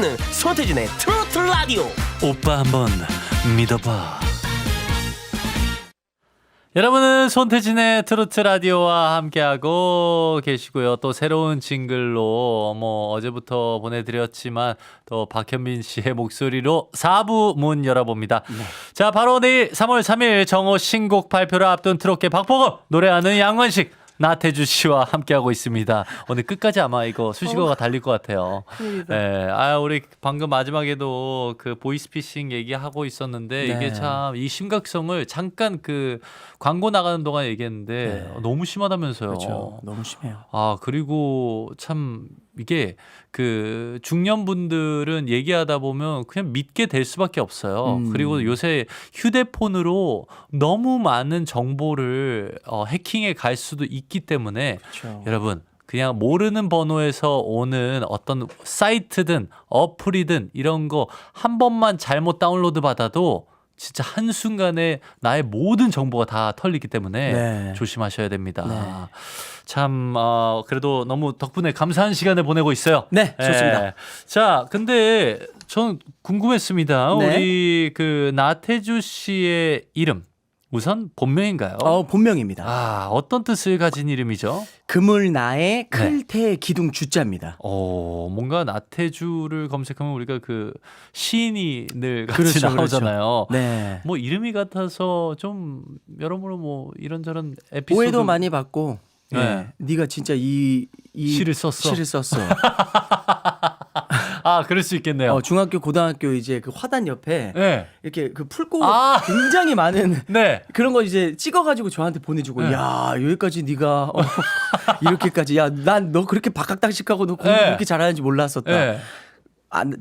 듣는 손태진의 트로트 라디오. 오빠 한번 믿어봐. 여러분은 손태진의 트로트 라디오와 함께하고 계시고요. 또 새로운 징글로 어제부터 보내드렸지만 또 박현민 씨의 목소리로 4부 문 열어봅니다. 네. 자, 바로 내일 3월 3일 정호 신곡 발표를 앞둔 트롯계 박보검, 노래하는 양원식, 나태주 씨와 함께하고 있습니다. 오늘 끝까지 아마 이거 수식어가 달릴 것 같아요. 네. 우리 방금 마지막에도 그 보이스피싱 얘기하고 있었는데 네. 이게 참 이 심각성을 잠깐 그 광고 나가는 동안 얘기했는데 네. 너무 심하다면서요. 그렇죠. 너무 심해요. 그리고 참 이게 그 중년분들은 얘기하다 보면 그냥 믿게 될 수밖에 없어요. 그리고 요새 휴대폰으로 너무 많은 정보를 해킹해 갈 수도 있기 때문에 그렇죠. 여러분 그냥 모르는 번호에서 오는 어떤 사이트든 어플이든 이런 거 한 번만 잘못 다운로드 받아도 진짜 한순간에 나의 모든 정보가 다 털리기 때문에 네. 조심하셔야 됩니다. 네. 참 그래도 너무 덕분에 감사한 시간을 보내고 있어요. 네, 좋습니다. 네. 자, 근데 전 궁금했습니다. 네. 우리 그 나태주 씨의 이름 우선 본명인가요? 본명입니다. 어떤 뜻을 가진 이름이죠? 그물나의 클테 기둥 주자입니다. 뭔가 나태주를 검색하면 우리가 그 시인이 늘 같이 그렇죠, 나오잖아요. 그렇죠. 네. 이름이 같아서 좀 여러모로 이런저런 에피소드 오해도 많이 받고. 네. 네가 진짜 이 시를 썼어. 그럴 수 있겠네요. 중학교, 고등학교 이제 그 화단 옆에 네. 이렇게 그 풀꽃 굉장히 많은 네. 그런 거 이제 찍어가지고 저한테 보내주고 네. 야 여기까지 네가 이렇게까지 야 난 너 그렇게 박학다식하고 너 공부 그렇게 잘하는지 몰랐었다. 네.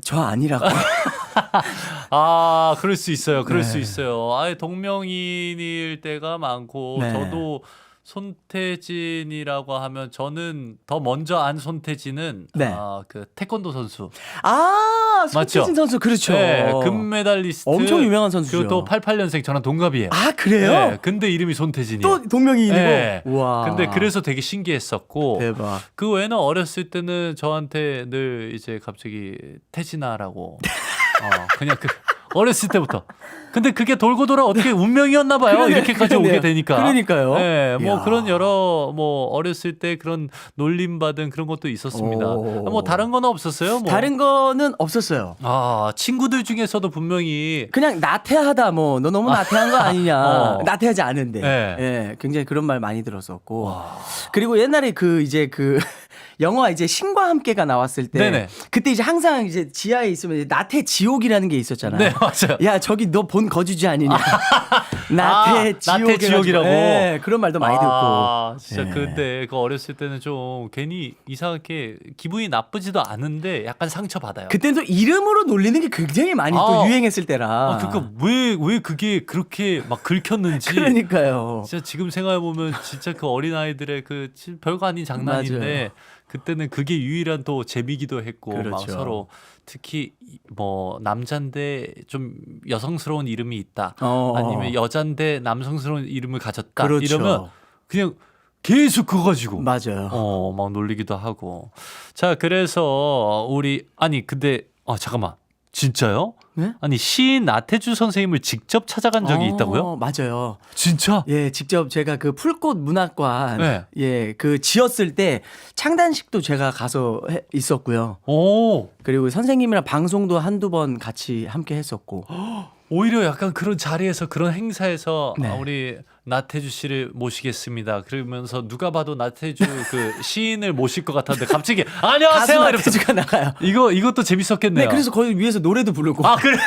저 아니라고. 그럴 수 있어요. 그럴 수 있어요. 동명이인일 때가 많고 저도 손태진이라고 하면 저는 더 먼저 안 손태진은 그 태권도 선수. 손태진 맞죠? 선수 그렇죠. 네, 금메달리스트. 엄청 유명한 선수죠. 그리고 또 88년생 저랑 동갑이에요. 그래요? 네, 근데 이름이 손태진이에요. 또 동명이인이고. 네. 와. 근데 그래서 되게 신기했었고. 대박. 그 외에는 어렸을 때는 저한테 늘 이제 갑자기 태진아라고. 그냥 어렸을 때부터. 근데 그게 돌고 돌아 어떻게 운명이었나 봐요. 이렇게까지 오게 되니까. 그러니까요. 네, 그런 여러 어렸을 때 그런 놀림 받은 그런 것도 있었습니다. 다른 거는 없었어요? 다른 거는 없었어요. 친구들 중에서도 분명히 그냥 나태하다 너 너무 나태한 거 아니냐. 나태하지 않은데. 네. 굉장히 그런 말 많이 들었었고. 그리고 옛날에 영화 이제 신과 함께가 나왔을 때 네네. 그때 이제 항상 이제 지하에 있으면 나태 지옥이라는 게 있었잖아요. 네, 맞아요. 야, 저기 너 본 거주지 아니냐. 나태 지옥이라고. 네, 그런 말도 많이 듣고. 진짜 그때 그 어렸을 때는 좀 괜히 이상하게 기분이 나쁘지도 않은데 약간 상처받아요. 그때는 또 이름으로 놀리는 게 굉장히 많이 또 유행했을 때라. 그러니까 왜 그게 그렇게 막 긁혔는지. 그러니까요. 진짜 지금 생각해 보면 진짜 그 어린 아이들의 그 별거 아닌 장난인데. 맞아요. 그때는 그게 유일한 또 재미기도 했고 그렇죠. 막 서로 특히 남잔데 좀 여성스러운 이름이 있다 아니면 여잔데 남성스러운 이름을 가졌다 그렇죠. 이러면 그냥 계속 그거 가지고 맞아요. 막 놀리기도 하고. 자, 그래서 근데 잠깐만. 진짜요? 네? 아니 시인 나태주 선생님을 직접 찾아간 적이 있다고요? 맞아요. 진짜? 예, 직접 제가 그 풀꽃 문학관 그 지었을 때 창단식도 제가 가서 있었고요. 그리고 선생님이랑 방송도 한두 번 같이 함께 했었고. 오히려 약간 그런 자리에서 그런 행사에서 우리 나태주 씨를 모시겠습니다. 그러면서 누가 봐도 나태주 그 시인을 모실 것 같았는데 갑자기 안녕하세요. 나태주가 나가요. 이것도 재밌었겠네요. 네, 그래서 거기 위에서 노래도 부르고. 그래.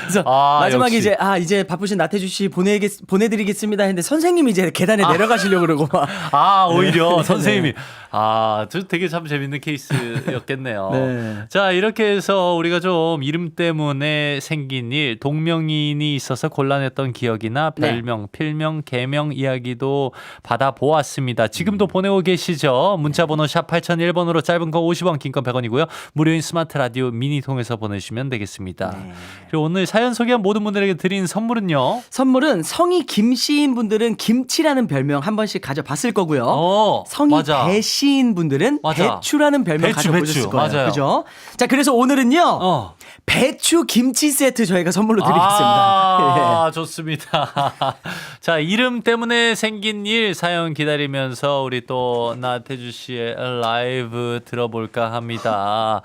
그래서 마지막에 역시. 이제 바쁘신 나태주 씨 보내드리겠습니다 했는데 선생님이 이제 계단에 내려가시려고 그러고 막. 오히려 선생님이. 저 되게 참 재밌는 케이스였겠네요. 네. 자, 이렇게 해서 우리가 좀 이름 때문에 생긴 일, 동명이인이 있어서 곤란했던 기억이나 별명, 필명 실명 개명 이야기도 받아보았습니다. 지금도 보내고 계시죠? 문자번호 샵 8001번으로 짧은 거 50원, 긴 건 100원이고요. 무료인 스마트 라디오 미니 통해서 보내주시면 되겠습니다. 네. 그리고 오늘 사연 소개한 모든 분들에게 드린 선물은요? 선물은 성이 김씨인 분들은 김치라는 별명 한 번씩 가져봤을 거고요. 성이 맞아. 배씨인 분들은 맞아. 배추라는 별명 가져보셨을 거예요. 맞아요. 그죠? 자, 그래서 오늘은요. 배추 김치 세트 저희가 선물로 드리겠습니다. 좋습니다. 자, 이름 때문에 생긴 일 사연 기다리면서 우리 또 나태주 씨의 라이브 들어볼까 합니다.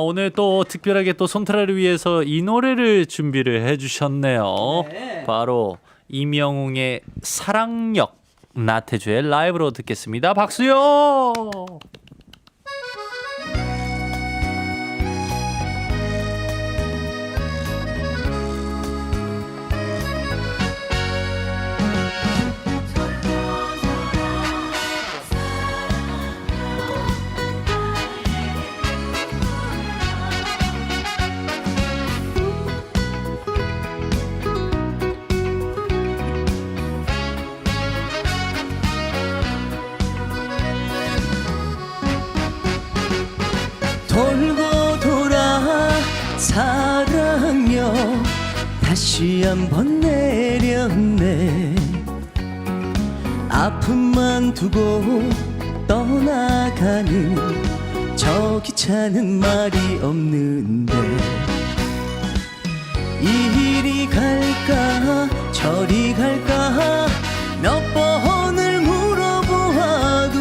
오늘 또 특별하게 또 손트라를 위해서 이 노래를 준비를 해주셨네요. 네. 바로 이명웅의 사랑역, 나태주의 라이브로 듣겠습니다. 박수요. 돌고 돌아 사랑여 다시 한번 내렸네. 아픔만 두고 떠나가는 저 기차는 말이 없는데 이리 갈까 저리 갈까 몇 번을 물어보아도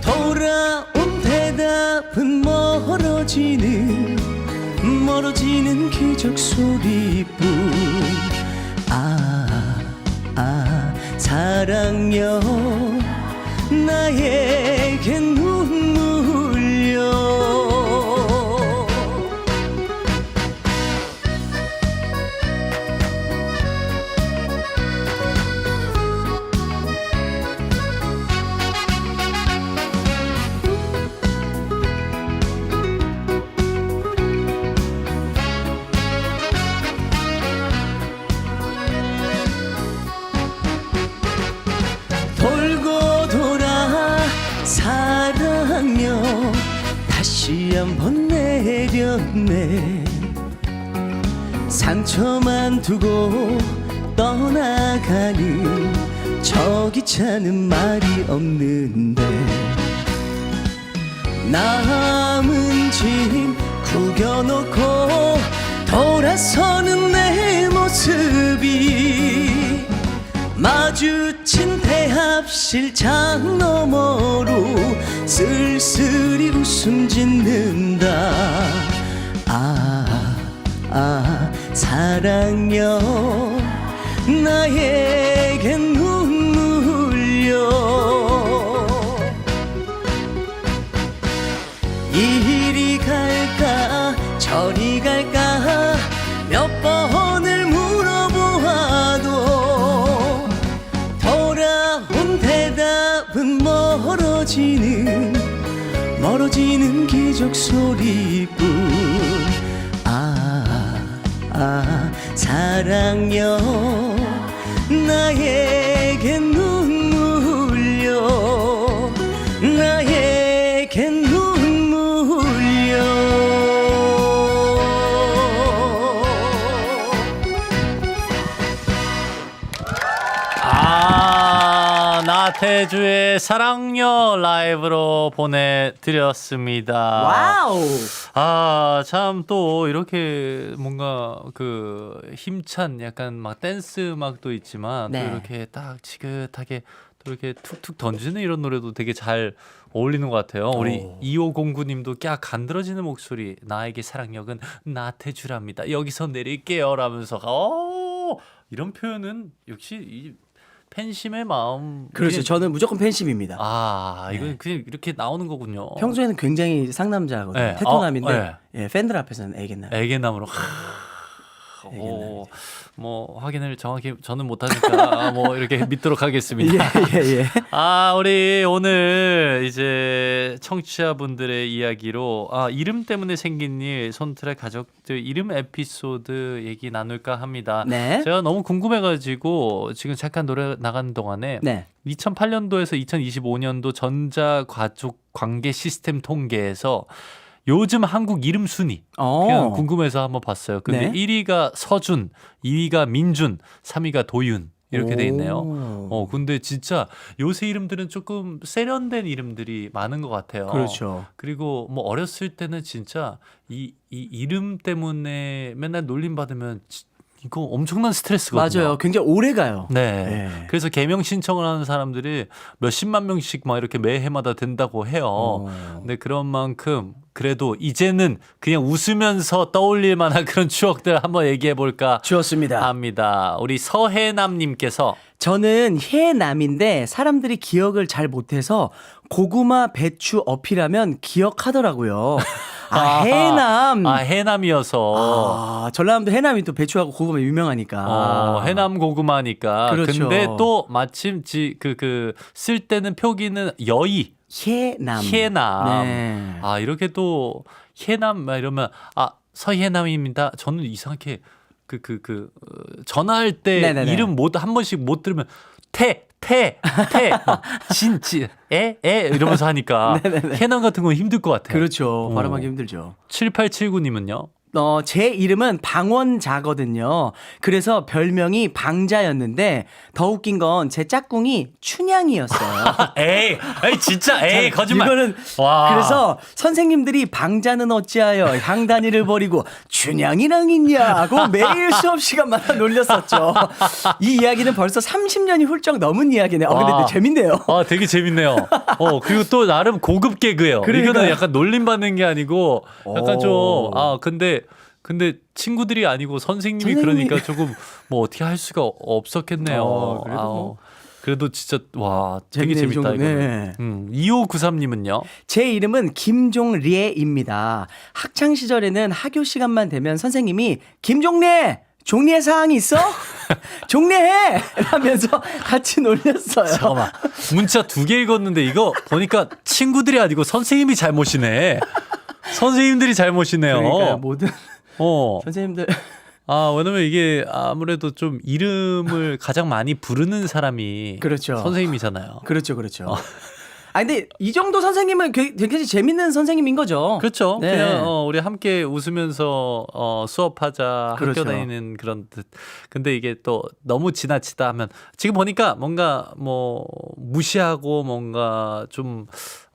돌아온 대답은 멀어지는 기적 소리뿐. 사랑여 나에게 눈물려. 돌고 돌아 사랑여 다시 한번 내렸네. 상처만 두고 떠나가는 저 기차는 말이 없는데 남은 짐 구겨놓고 돌아서는 내 모습이 마주친 대합실장 너머로 쓸쓸히 웃음 짓는다. 사랑여 나에게 눈물려. 이리 갈까 저리 갈까 몇 번을 물어보아도 돌아온 대답은 멀어지는 기적 소리뿐. 사랑여 나에게 눈물려. 나에게 눈물려. 나태주의 사랑여 라이브로 보내드렸습니다. 와우. 참 또 이렇게 뭔가 그 힘찬 약간 막 댄스 음악도 있지만 네. 또 이렇게 딱 지긋하게 또 이렇게 툭툭 던지는 이런 노래도 되게 잘 어울리는 것 같아요. 우리 2509님도 깍 간드러지는 목소리, 나에게 사랑역은 나태주랍니다. 여기서 내릴게요 라면서 이런 표현은 역시 이 팬심의 마음. 그렇죠. 저는 무조건 팬심입니다. 이건 그냥 이렇게 나오는 거군요. 평소에는 굉장히 상남자거든요. 네. 테토남인데 팬들 앞에서는 애견남. 애견남으로. 뭐 확인을 정확히 저는 못하니까 뭐 이렇게 믿도록 하겠습니다. 예. 우리 오늘 이제 청취자분들의 이야기로 이름 때문에 생긴 일, 손트의 가족들 이름 에피소드 얘기 나눌까 합니다. 네. 제가 너무 궁금해가지고 지금 잠깐 노래 나가는 동안에 2008년도에서 2025년도 전자가족 관계 시스템 통계에서 요즘 한국 이름 순위 그냥 궁금해서 한번 봤어요. 근데 1위가 서준, 2위가 민준, 3위가 도윤 이렇게 돼 있네요. 근데 진짜 요새 이름들은 조금 세련된 이름들이 많은 것 같아요. 그렇죠. 그리고 뭐 어렸을 때는 진짜 이 이름 때문에 맨날 놀림 받으면 이거 엄청난 스트레스거든요. 맞아요. 굉장히 오래 가요. 네. 그래서 개명 신청을 하는 사람들이 몇십만 명씩 막 이렇게 매해마다 된다고 해요. 근데 그런 만큼 그래도 이제는 그냥 웃으면서 떠올릴 만한 그런 추억들 한번 얘기해 볼까 좋습니다. 합니다. 우리 서해남님께서 저는 해남인데 사람들이 기억을 잘 못해서 고구마, 배추 어필하면 기억하더라고요. 해남. 해남이어서. 전라남도 해남이 또 배추하고 고구마 유명하니까. 해남 고구마니까. 그렇죠. 근데 또 마침 쓸 때는 표기는 여의. 해남. 해남. 이렇게 또 해남 막 이러면 서해남입니다. 저는 이상하게 전화할 때 이름 한 번씩 못 들으면 진지 이러면서 하니까 해남 같은 건 힘들 것 같아요. 그렇죠. 발음하기 힘들죠. 7879님은요? 제 이름은 방원자거든요. 그래서 별명이 방자였는데 더 웃긴 건 제 짝꿍이 춘향이었어요. 에이 진짜 거짓말. 이거는 그래서 선생님들이 방자는 어찌하여 향단이를 버리고 춘향이랑 있냐고 매일 수업 시간마다 놀렸었죠. 이 이야기는 벌써 30년이 훌쩍 넘은 이야기네요. 근데 재밌네요. 되게 재밌네요. 그리고 또 나름 고급 개그예요. 이거는 약간 놀림 받는 게 아니고 약간 좀 근데 친구들이 아니고 선생님이 그러니까 조금 뭐 어떻게 할 수가 없었겠네요. 그래도 진짜 되게 재밌다 이거는. 2593님은요? 제 이름은 김종례입니다. 학창 시절에는 학교 시간만 되면 선생님이 김종례 종례 사항이 있어? 종례해! 라면서 같이 놀렸어요. 잠깐만. 문자 2개 읽었는데 이거 보니까 친구들이 아니고 선생님이 잘못이네. 선생님들이 잘못이네요. 그러니까 모든 선생님들. 왜냐면 이게 아무래도 좀 이름을 가장 많이 부르는 사람이 그렇죠. 선생님이잖아요. 그렇죠. 근데 이 정도 선생님은 되게 재밌는 선생님인 거죠. 그렇죠. 그냥 우리 함께 웃으면서 수업하자 그렇죠. 학교 다니는 그런 듯. 근데 이게 또 너무 지나치다 하면 지금 보니까 뭔가 뭐 무시하고 뭔가 좀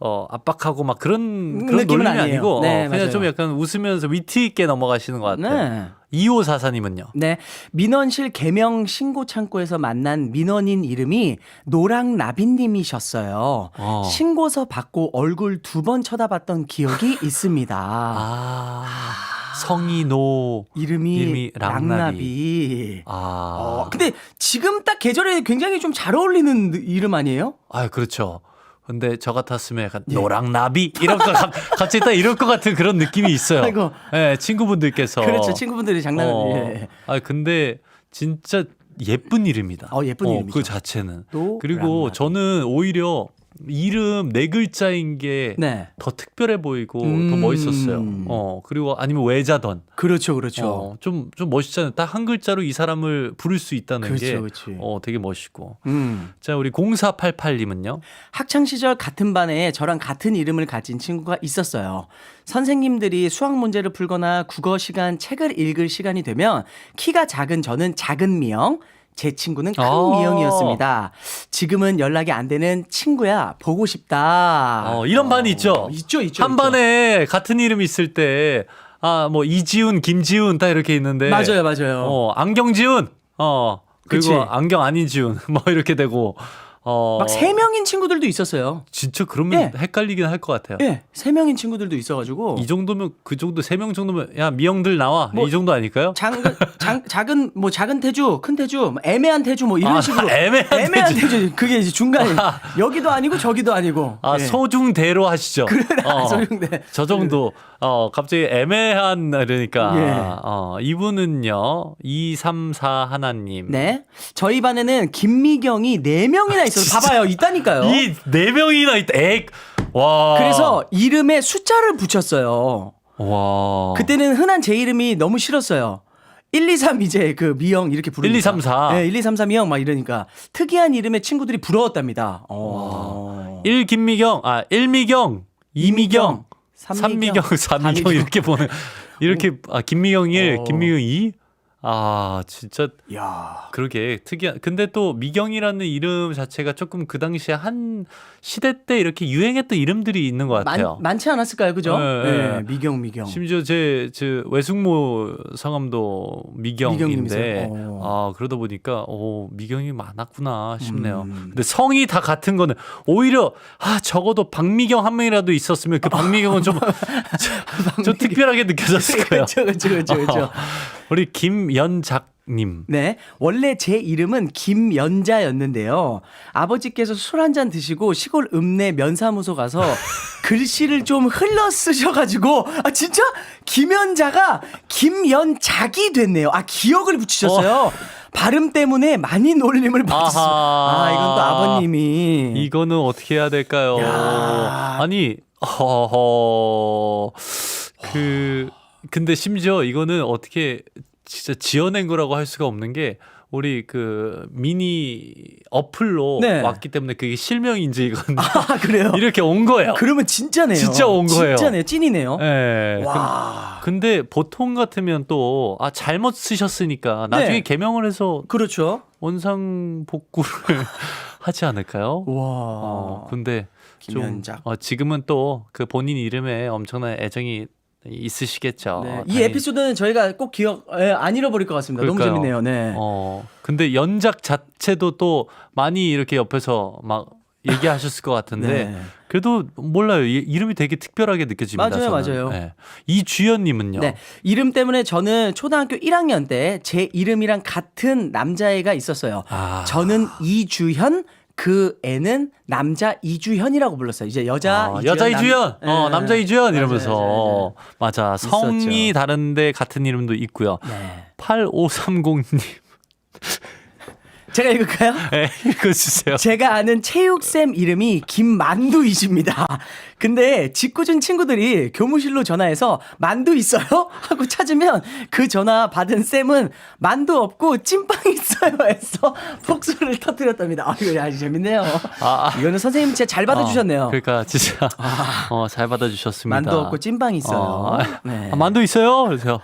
압박하고 막 그런 놀림이 아니고 그냥 맞아요. 좀 약간 웃으면서 위트 있게 넘어가시는 것 같아요. 2544님은요? 네. 민원실 개명 신고 창구에서 만난 민원인 이름이 노랑나비님이셨어요. 신고서 받고 얼굴 2번 쳐다봤던 기억이 있습니다. 성이 이름이 랑나비. 근데 지금 딱 계절에 굉장히 좀 잘 어울리는 이름 아니에요? 그렇죠. 근데 저 같았으면 약간 노랑나비 이런 거 갑자기 딱 이럴 것 같은 그런 느낌이 있어요. 아이고. 네, 친구분들께서. 그렇죠. 친구분들이 장난을. 근데 진짜 예쁜 이름이다. 예쁜 이름이죠. 그 자체는. 그리고 저는 오히려 이름 4글자인 게 더 특별해 보이고 더 멋있었어요. 그리고 아니면 외자던. 그렇죠. 좀 멋있잖아요. 딱 한 글자로 이 사람을 부를 수 있다는 게 되게 멋있고. 자, 우리 0488님은요? 학창 시절 같은 반에 저랑 같은 이름을 가진 친구가 있었어요. 선생님들이 수학 문제를 풀거나 국어 시간 책을 읽을 시간이 되면 키가 작은 저는 작은 미영, 제 친구는 큰 미영이었습니다. 지금은 연락이 안 되는 친구야 보고 싶다. 이런 반이 있죠. 있죠. 한 반에 같은 이름이 있을 때 뭐 이지훈, 김지훈 딱 이렇게 있는데 맞아요. 안경지훈 그리고 그치. 안경 아닌 지훈 뭐 이렇게 되고 막 3명인 친구들도 있었어요. 진짜 그러면 헷갈리긴 할 것 같아요. 예, 3명인 친구들도 있어가지고. 이 정도면 그 정도 3명 정도면 야 미영들 나와 이 정도 아닐까요? 작은 태주, 큰 태주, 애매한 태주 뭐 이런 식으로. 애매한 태주. 그게 이제 중간에 여기도 아니고 저기도 아니고. 소중대로 하시죠. 그래, 소중대. 저 정도. 갑자기 애매한 그러니까 이분은요 234 하나님. 네, 저희 반에는 김미경이 4명이나 있어서 봐봐요, 있다니까요. 이 4명이나 있다. 와. 그래서 이름에 숫자를 붙였어요. 와. 그때는 흔한 제 이름이 너무 싫었어요. 1, 2, 3 이제 그 미영 이렇게 부르니까. 1, 2, 3, 4. 네, 1, 2, 3, 4 미영 막 이러니까 특이한 이름에 친구들이 부러웠답니다. 1 김미경, 1미경, 2미경, 3미경, 4미경 이렇게 보는 이렇게 김미경 1, 김미경 2. 진짜. 야. 그러게 특이한. 근데 또 미경이라는 이름 자체가 조금 그 당시에 한 시대 때 이렇게 유행했던 이름들이 있는 것 같아요. 많지 않았을까요, 그죠? 네. 미경. 심지어 제 외숙모 성함도 미경인데, 그러다 보니까 미경이 많았구나 싶네요. 근데 성이 다 같은 거는 오히려 적어도 박미경 한 명이라도 있었으면 그 박미경은 좀 특별하게 느껴졌을 거예요. 그렇죠. 우리 김연작님. 네, 원래 제 이름은 김연자였는데요. 아버지께서 술 한잔 드시고 시골 읍내 면사무소 가서 글씨를 좀 흘러 쓰셔가지고 진짜 김연자가 김연작이 됐네요. 기억을 붙이셨어요. 발음 때문에 많이 놀림을 받았어요. 이건 또 아버님이. 이거는 어떻게 해야 될까요? 아니, 근데 심지어 이거는 어떻게 진짜 지어낸 거라고 할 수가 없는 게 우리 그 미니 어플로 왔기 때문에 그게 실명인지 이건 그래요? 이렇게 온 거예요. 그러면 진짜네요. 진짜 온 거예요. 진짜네요. 찐이네요. 네. 와. 근데 보통 같으면 또 잘못 쓰셨으니까 나중에 개명을 해서 그렇죠. 원상복구를 하지 않을까요? 와. 근데 김연작. 좀 지금은 또 그 본인 이름에 엄청난 애정이 있으시겠죠. 네. 이 에피소드는 저희가 꼭 안 잃어버릴 것 같습니다. 그러니까요. 너무 재밌네요. 네. 근데 연작 자체도 또 많이 이렇게 옆에서 막 얘기하셨을 것 같은데 그래도 몰라요. 이름이 되게 특별하게 느껴집니다. 맞아요. 네. 이주연님은요? 네. 이름 때문에 저는 초등학교 1학년 때 제 이름이랑 같은 남자애가 있었어요. 저는 이주현, 그 애는 남자 이주현이라고 불렀어요. 이제 여자 이주현, 남자 이주현 이러면서 맞아. 성이 있었죠. 다른데 같은 이름도 있고요. 네. 8530님. 제가 읽을까요? 네, 읽어주세요. 제가 아는 체육쌤 이름이 김만두이십니다. 근데 짓궂은 친구들이 교무실로 전화해서 만두 있어요? 하고 찾으면 그 전화 받은 쌤은 만두 없고 찐빵 있어요 해서 폭소를 터뜨렸답니다. 이거 아주 재밌네요. 이거는 선생님 진짜 잘 받아주셨네요. 그러니까 진짜 잘 받아주셨습니다. 만두 없고 찐빵 있어요. 네. 만두 있어요? 그래서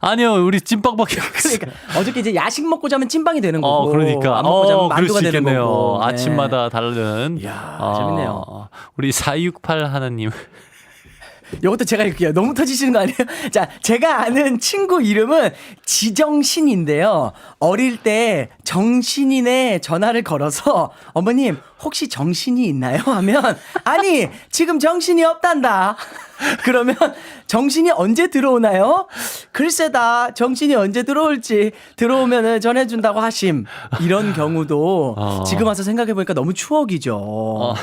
아니요, 우리 찐빵밖에 없어요. 그러니까 어저께 이제 야식 먹고 자면 찐빵이 되는 거고, 그러니까 안 먹고 자면 만두가 되는 있겠네요. 거고. 아침마다 다른. 이야, 재밌네요. 우리 468 하나님. 이것도 제가 읽을게요. 너무 터지시는 거 아니에요? 자, 제가 아는 친구 이름은 지정신인데요. 어릴 때 정신이네 전화를 걸어서 어머님 혹시 정신이 있나요? 하면 아니 지금 정신이 없단다. 그러면 정신이 언제 들어오나요? 글쎄다. 정신이 언제 들어올지 들어오면은 전해준다고 하심. 이런 경우도 지금 와서 생각해보니까 너무 추억이죠.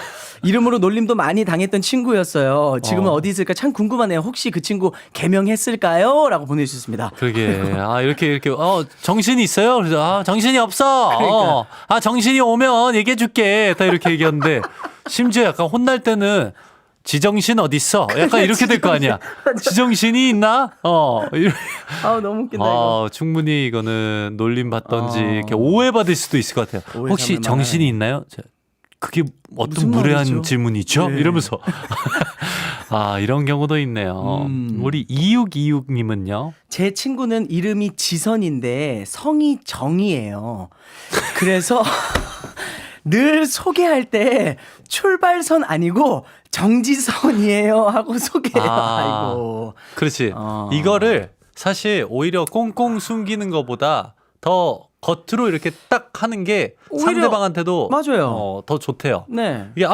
이름으로 놀림도 많이 당했던 친구였어요. 지금은 어디 있을까 참 궁금하네요. 혹시 그 친구 개명했을까요? 라고 보내주셨습니다. 그러게. 이렇게 정신이 있어요? 그래서 정신이 없어. 그러니까. 정신이 오면 얘기해줄게. 다 이렇게 얘기하는데 심지어 약간 혼날 때는 지정신 어딨어? 약간 이렇게 될 거 아니야. 지정신이 있나? 너무 웃긴다 이거. 충분히 이거는 놀림 받던지 이렇게 오해받을 수도 있을 것 같아요. 혹시 정신이 있나요? 그게 어떤 무례한 말이죠? 질문이죠? 네. 이러면서 이런 경우도 있네요. 우리 2626님은요? 제 친구는 이름이 지선인데 성이 정이에요. 그래서 늘 소개할 때 출발선 아니고 정지선이에요 하고 소개해요. 아이고. 그렇지. 이거를 사실 오히려 꽁꽁 숨기는 것보다 더 겉으로 이렇게 딱 하는 게 오히려 상대방한테도 맞아요. 더 좋대요. 네. 이게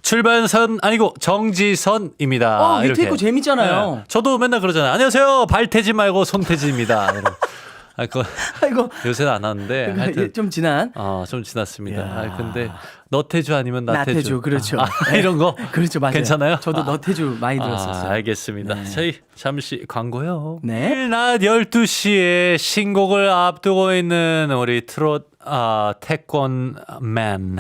출발선 아니고 정지선입니다. 밑에 이렇게. 있고 재밌잖아요. 네. 저도 맨날 그러잖아요. 안녕하세요. 발태지 말고 손태지입니다. 그거 아이고. 요새는 안 하는데 하여튼 좀 지난. 좀 지났습니다. 이야. 근데 너태주 아니면 나태주. 나태주 그렇죠. 이런 거. 그렇죠, 맞아요. 괜찮아요? 저도 너태주 많이 들었었어요. 알겠습니다. 네. 저희 잠시 광고요. 네. 내일 낮 12시에 신곡을 앞두고 있는 우리 트롯 태권맨.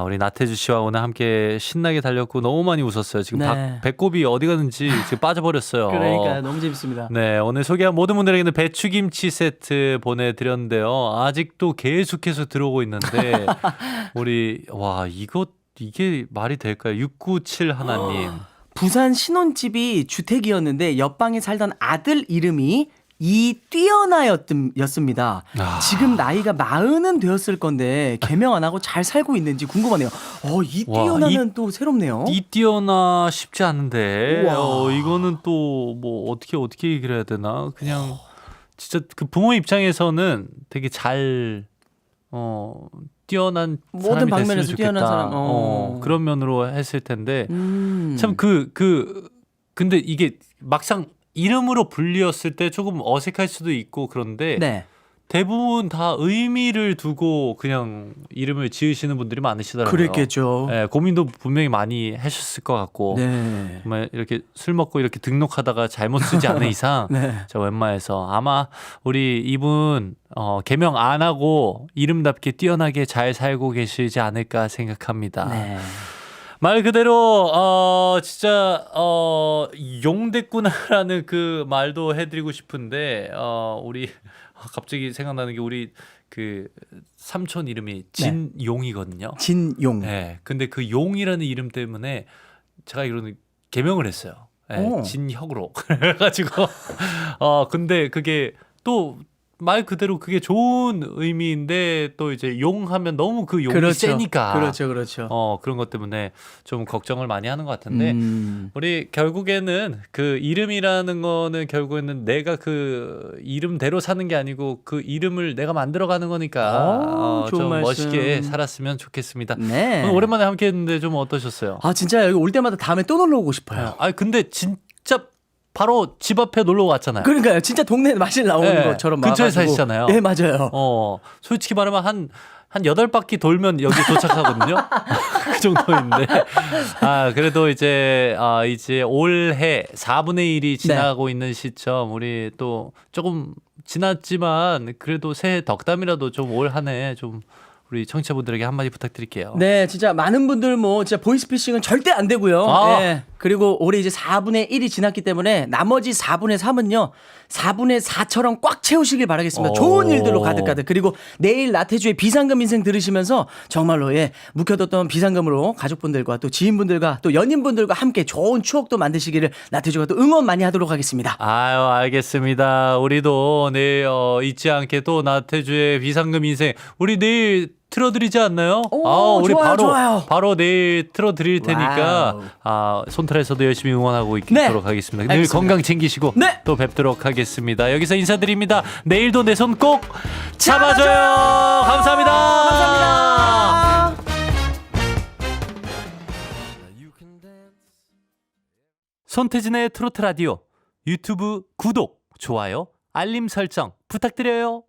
우리 나태주 씨와 오늘 함께 신나게 달렸고 너무 많이 웃었어요. 지금 네. 배꼽이 어디 갔는지 지금 빠져버렸어요. 그러니까 너무 재밌습니다. 네, 오늘 소개한 모든 분들에게는 배추김치 세트 보내드렸는데요. 아직도 계속해서 들어오고 있는데 우리 이게 말이 될까요? 697 하나님. 부산 신혼집이 주택이었는데 옆방에 살던 아들 이름이 이뛰어나였습니다. 지금 나이가 40은 되었을 건데 개명 안 하고 잘 살고 있는지 궁금하네요. 이뛰어나면 또 새롭네요. 이뛰어나 쉽지 않은데 우와. 이거는 또 뭐 어떻게 얘기를 해야 되나? 그냥 진짜 그 부모 입장에서는 되게 잘 뛰어난 모든 사람이 방면에서 됐으면 좋겠다. 뛰어난 사람. 그런 면으로 했을 텐데 참 근데 이게 막상 이름으로 불리었을 때 조금 어색할 수도 있고 그런데 네. 대부분 다 의미를 두고 그냥 이름을 지으시는 분들이 많으시더라고요. 그랬겠죠. 네, 고민도 분명히 많이 하셨을 것 같고 네. 정말 이렇게 술 먹고 이렇게 등록하다가 잘못 쓰지 않는 이상 네. 저 웬만해서 아마 우리 이분 개명 안 하고 이름답게 뛰어나게 잘 살고 계시지 않을까 생각합니다. 네. 말 그대로 진짜 용됐구나라는 그 말도 해드리고 싶은데 우리 갑자기 생각나는 게 우리 그 삼촌 이름이 진용이거든요. 진용. 네, 근데 그 용이라는 이름 때문에 제가 이런 개명을 했어요. 네, 진혁으로 그래가지고 근데 그게 또 말 그대로 그게 좋은 의미인데 또 이제 용하면 너무 그 용이 그렇죠. 세니까 그렇죠. 그런 것 때문에 좀 걱정을 많이 하는 것 같은데 우리 결국에는 그 이름이라는 거는 결국에는 내가 그 이름대로 사는 게 아니고 그 이름을 내가 만들어가는 거니까 좋은 좀 말씀. 멋있게 살았으면 좋겠습니다. 네. 오늘 오랜만에 함께했는데 좀 어떠셨어요? 진짜 여기 올 때마다 다음에 또 놀러 오고 싶어요. 근데 진짜 바로 집 앞에 놀러 왔잖아요. 그러니까요. 진짜 동네 마실 나오는 네, 것처럼 근처에 와가지고. 사시잖아요. 네, 맞아요. 솔직히 말하면 한 8바퀴 돌면 여기 도착하거든요. 그 정도인데. 그래도 이제 올해 4분의 1이 지나고 있는 시점 우리 또 조금 지났지만 그래도 새해 덕담이라도 좀 올 한 해 좀 우리 청취자분들에게 한마디 부탁드릴게요. 네, 진짜 많은 분들 진짜 보이스피싱은 절대 안 되고요. 네. 그리고 올해 이제 4분의 1이 지났기 때문에 나머지 4분의 3은요. 4분의 4처럼 꽉 채우시길 바라겠습니다. 좋은 일들로 가득가득. 그리고 내일 나태주의 비상금 인생 들으시면서 정말로 묵혀뒀던 비상금으로 가족분들과 또 지인분들과 또 연인분들과 함께 좋은 추억도 만드시기를 나태주가 또 응원 많이 하도록 하겠습니다. 알겠습니다. 우리도 내일 잊지 않게 또 나태주의 비상금 인생 우리 내일 틀어드리지 않나요? 우리 좋아요. 바로 내일 틀어드릴 테니까 손틀에서도 열심히 응원하고 있도록 하겠습니다. 늘 알겠습니다. 건강 챙기시고 또 뵙도록 하겠습니다. 여기서 인사드립니다. 내일도 내 손 꼭 잡아줘요. 감사합니다. 손태진의 트로트 라디오 유튜브 구독, 좋아요, 알림 설정 부탁드려요.